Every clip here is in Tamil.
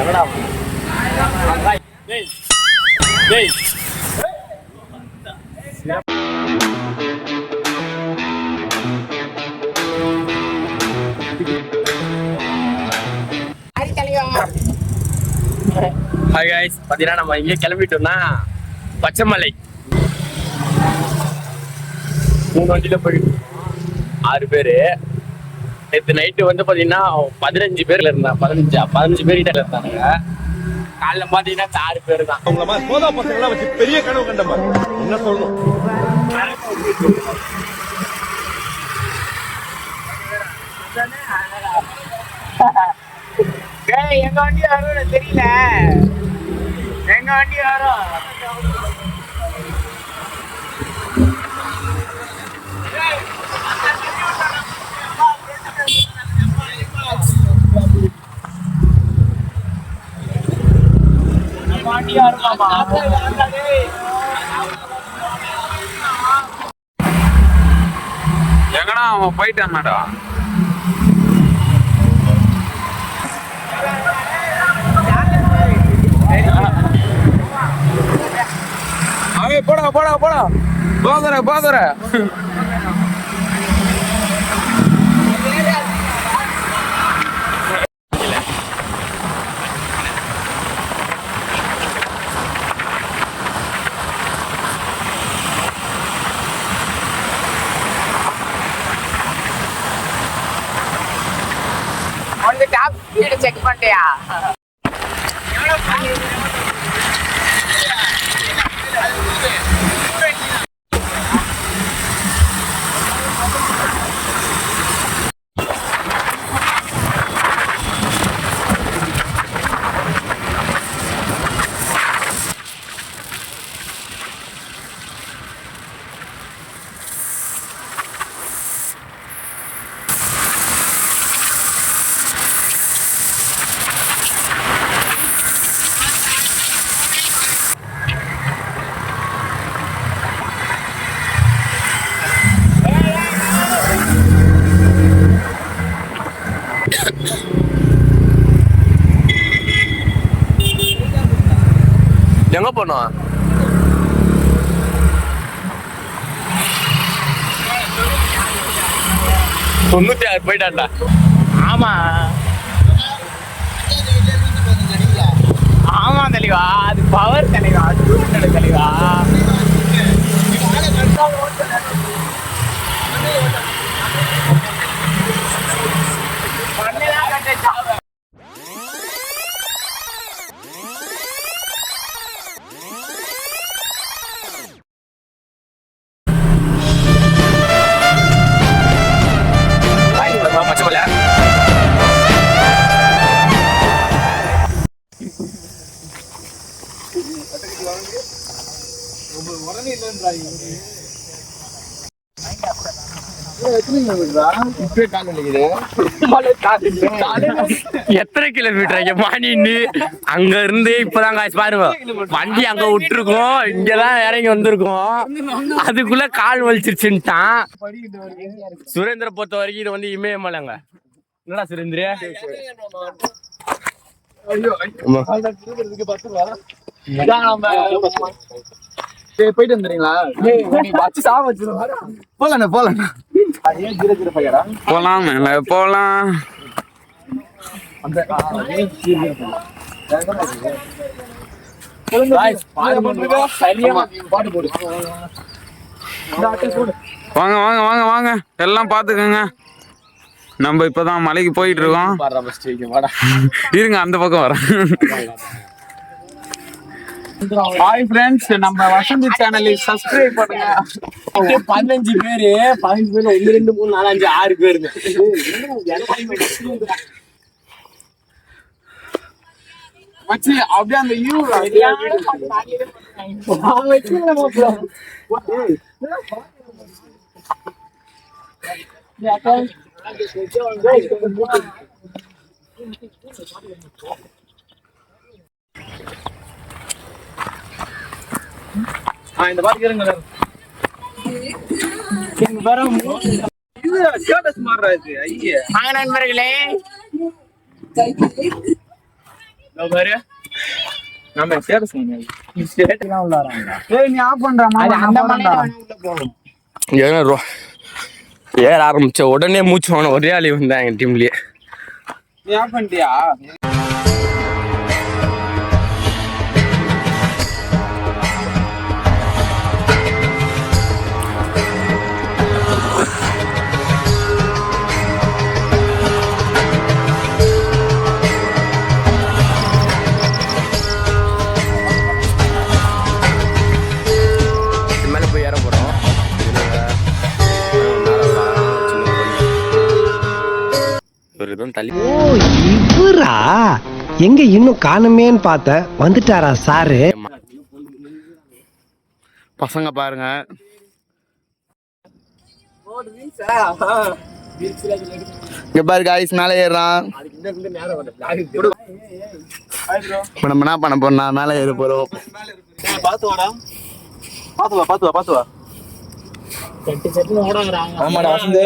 ஹாய் गाइस, பாத்தீங்கன்னா நம்ம இங்கே கிளம்பிட்டோம்னா பச்சைமலை 3 வண்டியில போயிட்டு 6 பேரு. நேற்று நைட்டு வந்து பாத்தீங்கன்னா 15 பேர்ல இருந்தாங்க, 15 பேர்கிட்ட இருந்தாங்க. காலைல பாத்தீங்கன்னா 6 பேர் தான். போதா பசங்களா வச்சு பெரிய கனவு கண்ட மாதிரி என்ன சொல்லணும். எங்க வண்டி வரும் தெரியல, எங்க வண்டி வரும். வண்டி வருமாமா எங்கடா அவன் போயிட்டான் மேடம். போடா போடா போடா போதுற உனக்கு டாப் ஸ்பீடு செக் பண்ணிட்டியா? எங்க போனோம்? தொண்ணூத்தி 6 போயிட்டான்டா. ஆமா ஆமா தெளிவா, அது பவர் தெளிவா, தெளிவா. எத்தனை கிலோமீட்டர் மானின்னு அங்க இருந்து இப்பதான் காசு பாருங்க, வண்டி அங்க விட்டுருக்கோம், இங்கதான் இறங்கி வந்திருக்கோம். அதுக்குள்ள கால் வலிச்சிருச்சுட்டான். சுரேந்திர பொறுத்த வரைக்கும் இது வந்து இமயமலைங்க. என்னடா சுரேந்திர? போயிட்டு வந்துறீங்களா? போலாம் போலாம். வாங்க எல்லாம் பாத்துக்கங்க. நம்ம இப்பதான் மலைக்கு போயிட்டு இருக்கோம். இருங்க அந்த பக்கம் வரேன். ஹாய் ஃப்ரெண்ட்ஸ், நம்ம வசந்தி சேனலை சப்ஸ்கிரைப் பண்ணுங்க. 15 பேரு 1 2 3 4 5 6 பேருங்க. மச்சி அப்படியே அந்த யூ இந்த பாட்டு கேளுங்க. நண்பர்களே, பாரு நம்ம ஸ்டேட்டஸ் ஸ்டேட்டஸ்லாம் உள்ளாராங்க. ஏய் நீ ஆஃப் பண்றமா அந்த மலையில உள்ள போறோம். ஏற ஆரம்பிச்ச உடனே மூச்சு வாங்க ஒரே ஆளி வந்தேன் எங்க டீம்லயே. நீ ஆஃப் பண்ணிட்டியா? மேல போய் ஏற போறோம். ஒரு இதுவும் தள்ளி ஓ இவரா எங்க இன்னும் காணுமேன்னு பார்த்தேன். வந்துட்டாரா சாரு? பசங்க பாருங்க. இங்க பாரு காய்ஸ் மேலே ஏறான். இப்ப நம்ம என்ன பண்ண போறோம்னா மேலே ஏற போறோம். பாத்து வாடா. பாத்து வா. ஆமாடா வசந்து.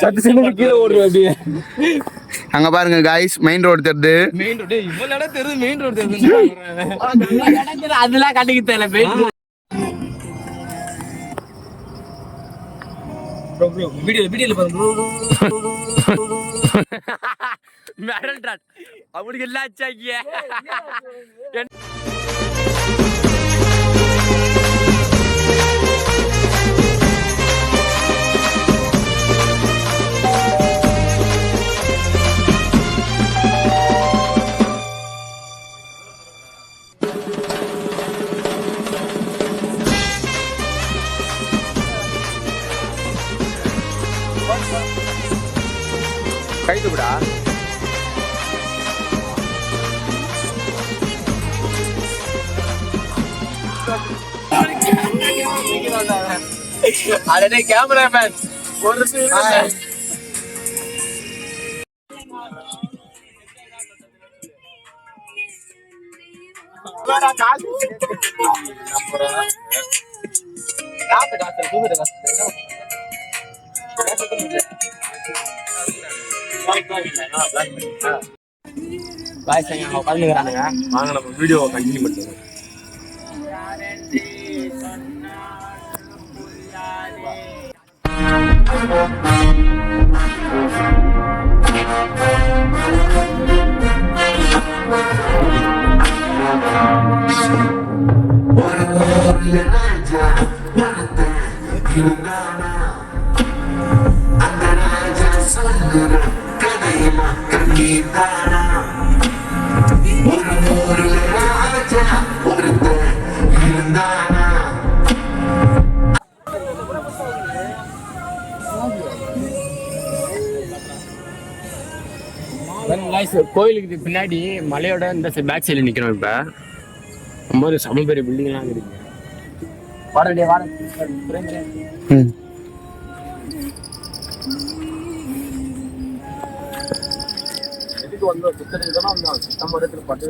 சட்டு கீழே ஓடுற அப்படியே. அங்க பாருங்க காய்ஸ் மெயின் ரோடு தெரியுது. மெயின் ரோடு இவ்வளவு இடம் தெரியுது. மெயின் ரோடு தெரியுது. அதெல்லாம் கட்டிக்கு தெரியல. மெயின் ரோடு ப்ரோ வீடியோல பாருங்க மெரல்டாட் அவனுக்கு எல்லாம் ஆச்சாக்கிய. கைது விடா. அடடே கேமராமேன் ஒரு பாய் சங்க உட்காந்துக்கிறானுங்க. வாங்க நம்ம வீடியோ கண்டினியூ பண்ணுவோம். கோயிலுக்கு பின்னாடி மலையோட இந்த பேக் சைடில் நிற்கிறோம். இப்போ ரொம்ப சம பெரிய பில்டிங்லாம் இருக்கு. வாடா எதுக்கு வந்து சுத்தத்துக்கு தானே வந்தோம். சுத்தம் இடத்துல பட்டு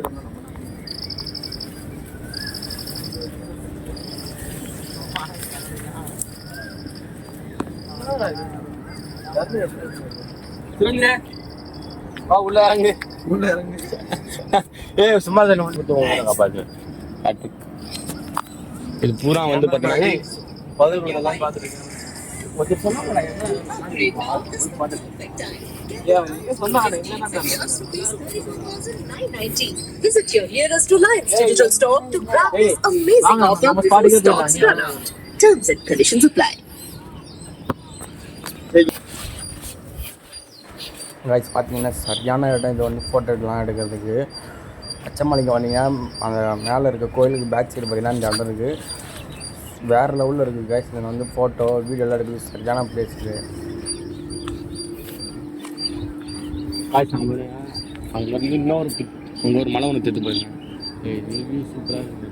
உள்ள இறங்கு. சும்மா தானே. இது பூரா வந்து பார்த்தீங்கன்னா பதிவுகளெல்லாம் பார்த்துருக்கேன். Visit your nearest Reliance Digital store to grab this amazing offer before stocks run out. Terms and conditions apply. Guys பார்த்தீங்கன்னா சரியான இடம் இது வந்து ஃபோட்டோ எடுக்கலாம் எடுக்கிறதுக்கு. பச்சைமலைக்கு வந்தீங்க அந்த மேலே இருக்க கோயிலுக்கு பேக் சைடு பார்த்தீங்கன்னா இந்த இடம் இருக்குது. வேறு லெவலில் இருக்குது காய்ஸ். இதில் வந்து ஃபோட்டோ வீடியோலாம் எடுக்குது. சரியான பிளேஸ் இது காய்ஸ். அங்கேருந்து இன்னொரு அங்கே ஒரு மலை ஒன்று தெரிஞ்சு போயிருங்க. இது சூப்பராக இருக்குது.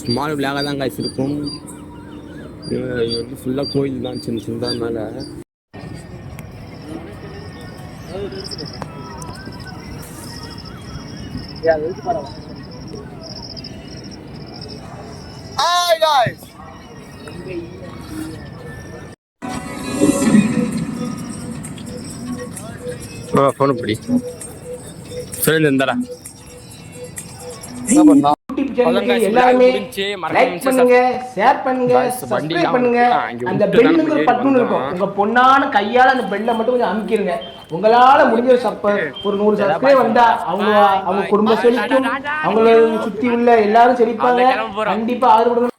ஸ்மால் விளையாக தான் காய்ஸ் இருக்கும். இது வந்து ஃபுல்லாக கோயில் தான் சின்ன சின்னதாக மேலே. Hi guys. போன் பிடி சொல்லி இந்தடா யூடியூப் சேனலுக்கு எல்லாருமே லைக் பண்ணுங்க, ஷேர் பண்ணுங்க, சப்ஸ்கிரைப் பண்ணுங்க. அந்த பெல்லுக்கு ஒரு பட்டன் இருக்கும். உங்க பொண்ணான கையால அந்த பெல்லை மட்டும் கொஞ்சம் அமுக்கிருங்க. உங்களால முடிஞ்ச ஒரு 100 சப்ஸ்கிரைப் வந்தா அவங்க குடும்பம் செழிக்கும், அவங்களை சுத்தி உள்ள எல்லாரும் செழிப்பாங்க. கண்டிப்பா ஆதரவு கொடுங்க.